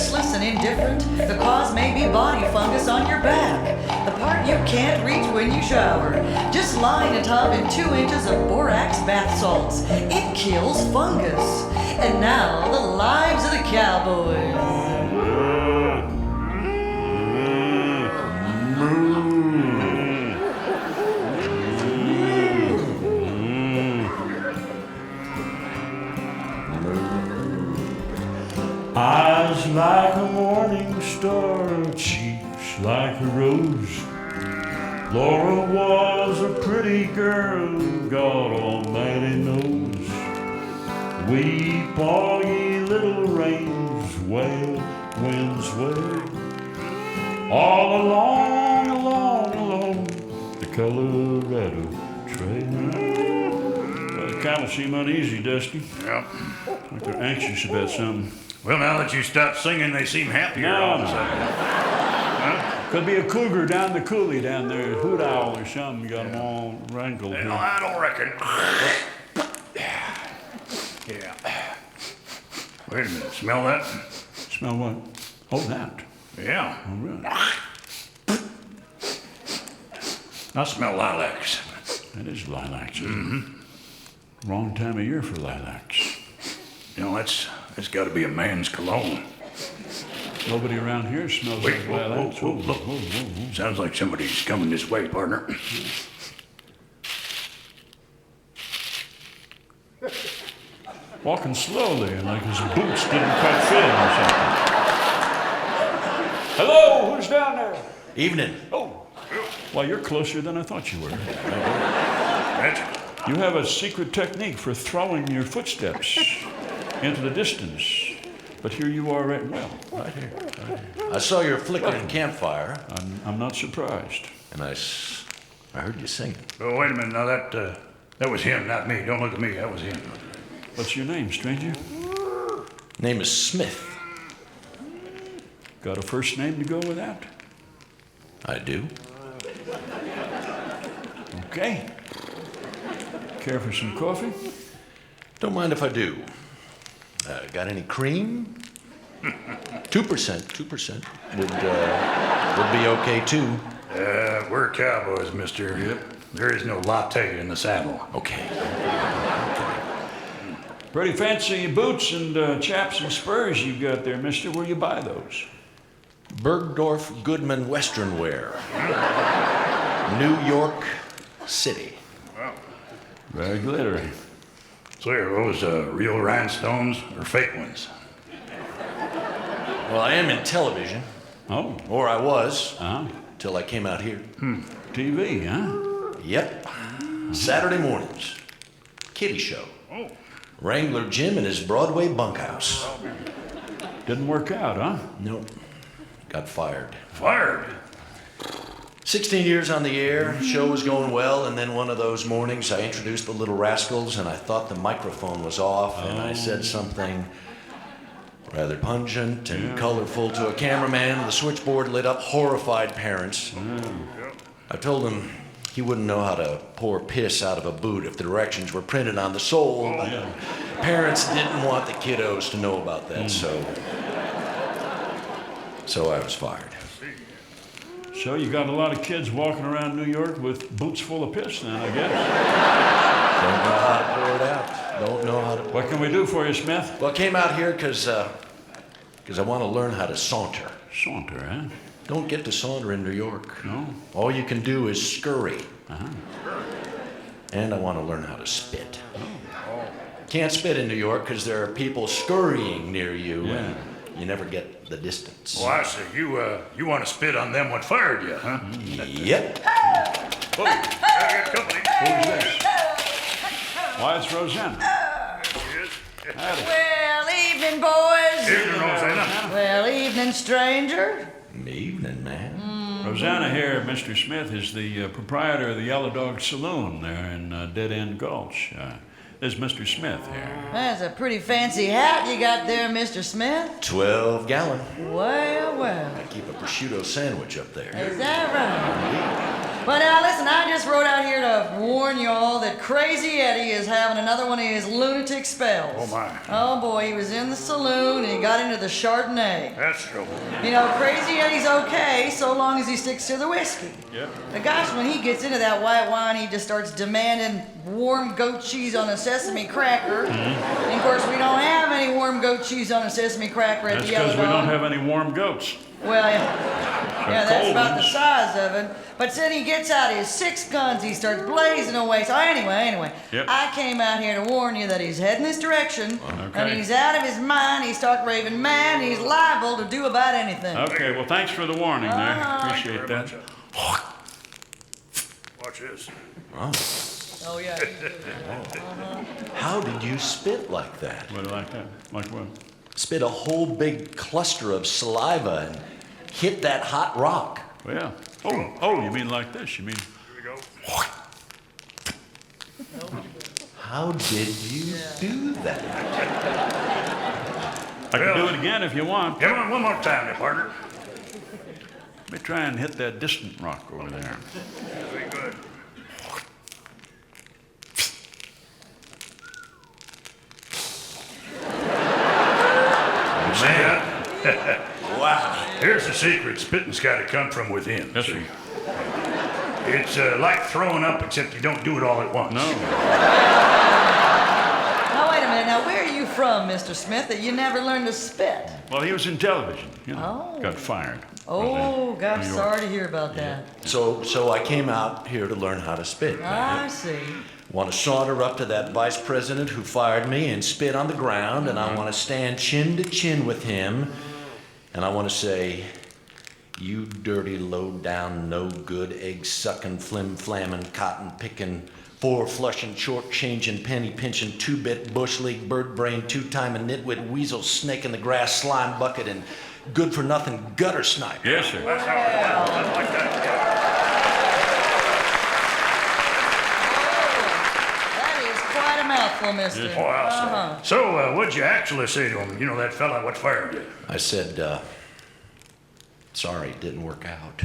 listless and indifferent, the cause may be body fungus on your back, the part you can't reach when you shower. Just lie in a tub in 2 inches of borax bath salts. It kills fungus. And now, the lives of the Cowboys. Eyes like a morning star, cheeks like a rose. Laura was a pretty girl, God Almighty knows. Weep all ye little rains, wail, winds wail. All along the Colorado Trail. The cattle seem uneasy, Dusty. Yeah. Like they're anxious about something. Well, now that you stopped singing, they seem happier all of a sudden. Huh? Could be a cougar down the coulee down there, a hoot owl or something. Got them all wrangled. Well, I don't reckon. Yeah. Wait a minute. Smell that? Smell what? Oh, that. Yeah. Oh, really? I smell lilacs. That is lilacs, isn't it? Wrong time of year for lilacs. You know, that's got to be a man's cologne. Nobody around here smells like lilacs. Whoa, look. Sounds like somebody's coming this way, partner. Walking slowly, like his boots didn't quite fit him or something. Hello, who's down there? Evening. Oh, well, you're closer than I thought you were. Gotcha. You have a secret technique for throwing your footsteps into the distance. But here you are right here. I saw your flickering campfire. I'm not surprised. And I heard you singing. Oh, wait a minute. Now, that was him, not me. Don't look at me. That was him. What's your name, stranger? Name is Smith. Got a first name to go with that? I do. Okay. Care for some coffee? Don't mind if I do. Got any cream? 2% would be okay too. We're cowboys, mister. Yep. There is no latte in the saddle. Okay. Pretty fancy boots and chaps and spurs you got there, mister. Where you buy those? Bergdorf Goodman Western Wear. New York City. Well, Very glittery. so are those real rhinestones or fake ones? Well, I am in television. Oh. Or I was. Uh-huh. Till I came out here. TV, huh? Yep. Saturday mornings. Kiddie show. Oh. Wrangler Jim in his Broadway bunkhouse. Didn't work out, huh? Nope. Got fired. Fired? 16 years on the air, show was going well, and then one of those mornings I introduced the Little Rascals, and I thought the microphone was off, and I said something rather pungent and colorful to a cameraman, and the switchboard lit up horrified parents. I told him he wouldn't know how to pour piss out of a boot if the directions were printed on the sole. Parents didn't want the kiddos to know about that, so I was fired. So you got a lot of kids walking around New York with boots full of piss then, I guess. Don't know how to pour it out. Don't know how to... What can we do for you, Smith? Well, I came out here because I want to learn how to saunter. Saunter, huh? Don't get to saunter in New York. No? All you can do is scurry. Uh-huh. And I want to learn how to spit. Can't spit in New York because there are people scurrying near you, and you never get the distance. Oh, I see. You want to spit on them what fired you, huh? Yep. Oh, I got company. Who's this? Why, it's Rosanna. Howdy. Well, evening, boys. Evening, Rosanna. Well, evening, stranger. Evening, man. Rosanna here, Mr. Smith, is the proprietor of the Yellow Dog Saloon there in Dead End Gulch. There's Mr. Smith here. That's a pretty fancy hat you got there, Mr. Smith. 12-gallon. Well, well. I keep a prosciutto sandwich up there. Is that right? But now listen, I just rode out here to warn y'all that Crazy Eddie is having another one of his lunatic spells. Oh, my. Oh boy, he was in the saloon and he got into the Chardonnay. That's trouble. You know, Crazy Eddie's okay so long as he sticks to the whiskey. Yep. But gosh, when he gets into that white wine, he just starts demanding warm goat cheese on a sesame cracker. And of course, we don't have any warm goat cheese on a sesame cracker at That's the Yellow because we Dog. don't have any warm goats. Well, yeah, that's cold about ones. the size of it. But then he gets out his 6 guns, he starts blazing away. So anyway, Yep. I came out here to warn you that he's heading this direction, Okay. and he's out of his mind, he's stark raving mad, and he's liable to do about anything. Okay, well, thanks for the warning there. Uh-huh. Appreciate that. Watch this. Oh, yeah. How did you spit like that? What, like that? Like what? Spit a whole big cluster of saliva and hit that hot rock. Well, yeah. Oh, you mean like this? You mean... Here we go. How did you do that? I can do it again if you want. Come on, one more time, there, partner. Let me try and hit that distant rock over there. Very good. Man, Wow. here's the secret. Spitting's got to come from within. Yes, see? sir. It's like throwing up, except you don't do it all at once. No. Now, wait a minute. Now, where are you from, Mr. Smith, that you never learned to spit? Well, he was in television. You know, Oh. got fired. Oh, gosh, New York. sorry to hear about that. So I came out here to learn how to spit. I see. Want to saunter up to that vice president who fired me and spit on the ground, and I want to stand chin to chin with him, and I want to say, "You dirty, low-down, no-good, egg-sucking, flim-flamming, cotton-picking, four-flushing, short-changing, penny-pinching, two-bit, bush league, bird-brain, two-timing, nitwit, weasel, snake-in-the-grass, slime bucket, and good-for-nothing gutter snipe." Yes, sir. That's how it was. That's like that. That is quite a mouthful, mister. Oh, I'll say. Uh-huh. So, what'd you actually say to him? You know, that fella what fired you? I said, sorry, it didn't work out.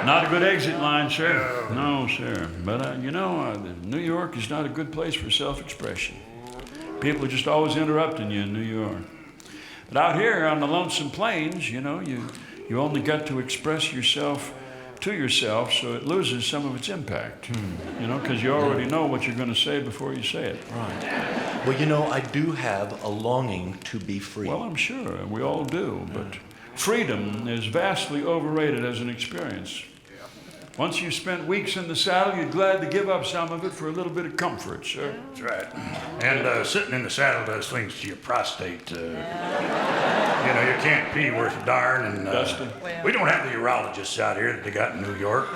Not a good exit line, sir. No, sir. But, New York is not a good place for self-expression. People are just always interrupting you in New York. But out here on the Lonesome Plains, you only got to express yourself to yourself, so it loses some of its impact. Because you already know what you're going to say before you say it. Right. Well, I do have a longing to be free. Well, I'm sure we all do, but freedom is vastly overrated as an experience. Once you've spent weeks in the saddle, you're glad to give up some of it for a little bit of comfort, sir. That's right. And sitting in the saddle does things to your prostate. You can't pee worth a darn. And Dusty. we don't have the urologists out here that they got in New York.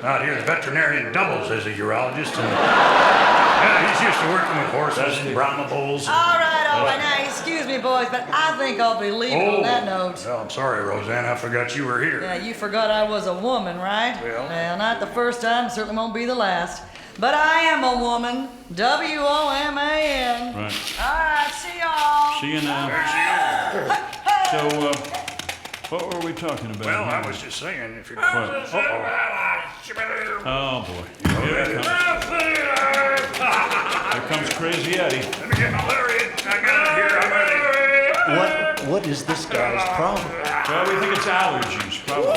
Out here, the veterinarian doubles as a urologist. And he's used to working with horses and Brahma bulls. All right. Now, excuse me, boys, but I think I'll be leaving on that note. Well, I'm sorry, Rosanna. I forgot you were here. Yeah, you forgot I was a woman, right? Well. Not the first time, certainly won't be the last. But I am a woman. WOMAN. Right. All right, see y'all. See you now. There she is. So, what were we talking about? Well, I was just saying, if you're... What? Oh, boy. Here it comes. Here comes Crazy Eddie. Let me get my lariat. I got it here. I'm ready. What is this guy's problem? Well, we think it's allergies, probably.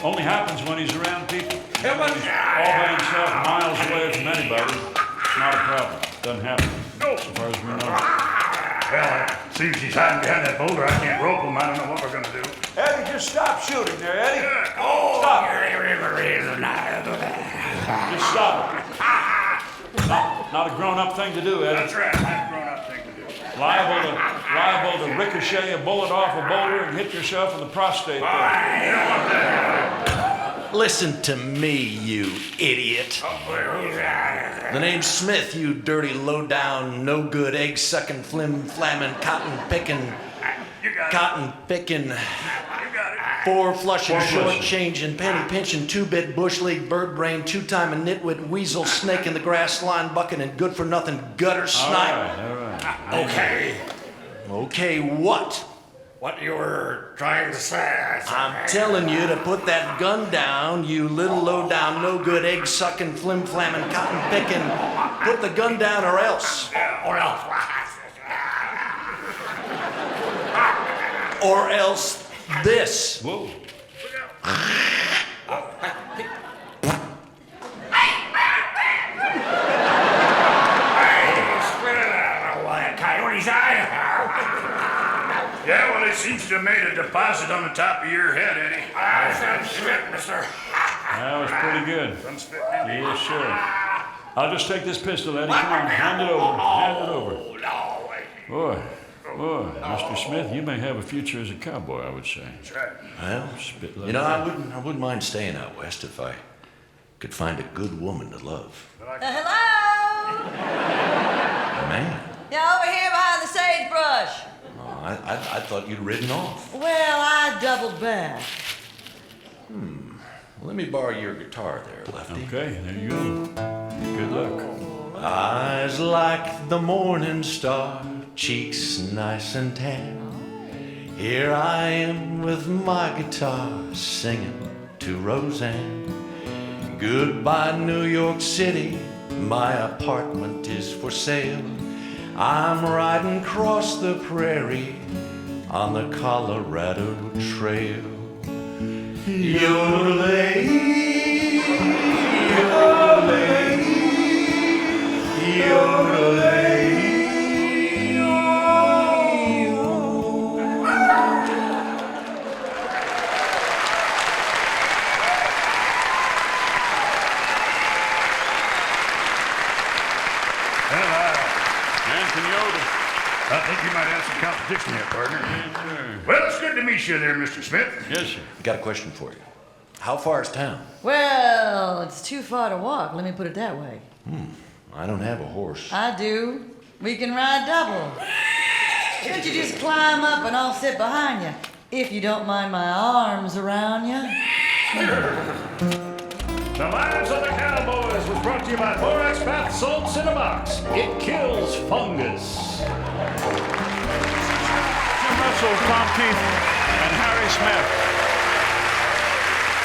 Only happens when he's around people. When he's all by himself, miles away from anybody. It's not a problem. Doesn't happen, as far as we know. Well, it seems he's hiding behind that boulder. I can't rope him. I don't know what we're going to do. Eddie, just stop shooting there, Eddie. Oh, Stop. Just stop it. Not a grown-up thing to do, Eddie. That's right. That's a grown-up thing to do. Liable to ricochet a bullet off a boulder and hit yourself in the prostate. Listen to me, you idiot. The name's Smith, you dirty, low-down, no-good, egg-sucking, flim-flamming, cotton-picking, four-flushing, short-changing, penny-pinching, two-bit, bush league, bird-brain, two-timing, nitwit, weasel, snake-in-the-grass, slime bucket, and good-for-nothing gutter snipe. All right. Okay, what? what you were trying to say. I'm telling you to put that gun down, you little low-down, no-good, egg-sucking, flim-flamming, cotton-picking. Put the gun down or else. Or else. Or else this. Whoa. Coyote's eye. Yeah, well, it seems to have made a deposit on the top of your head, Eddie. Some spit, mister. That was pretty good. Some spit. Yes, sir. I'll just take this pistol, Eddie. Come on, hand it over. Hand it over. Oh, no, wait. Boy, Mr. Smith, you may have a future as a cowboy, I would say. That's right. Well, Spit like you know, that. I wouldn't mind staying out west if I could find a good woman to love. Hello? Man, Yeah, over here behind the sagebrush. oh, I thought you'd ridden off. Well, I doubled back. Let me borrow your guitar there, Lefty. Okay, there you go. Good luck. Eyes like the morning star, cheeks nice and tan. Here I am with my guitar singing to Rosanna. Goodbye, New York City, my apartment is for sale. I'm riding across the prairie on the Colorado Trail. Yodelay, yodelay, yodelay. I think you might have some competition here, partner. Yes, sir. Well, it's good to meet you there, Mr. Smith. Yes, sir. Got a question for you. How far is town? Well, it's too far to walk, let me put it that way. I don't have a horse. I do. We can ride double. Can't you just climb up and I'll sit behind you? If you don't mind my arms around you. The Lives of the Cowboys was brought to you by Borax Bath Salts in a Box. It kills fungus. Jim Russell, Tom Keith, and Harry Smith.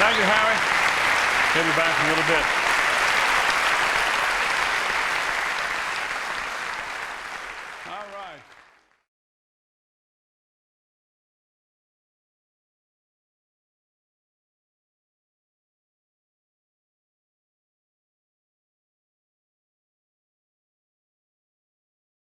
Thank you, Harry. He'll be back in a little bit. All right.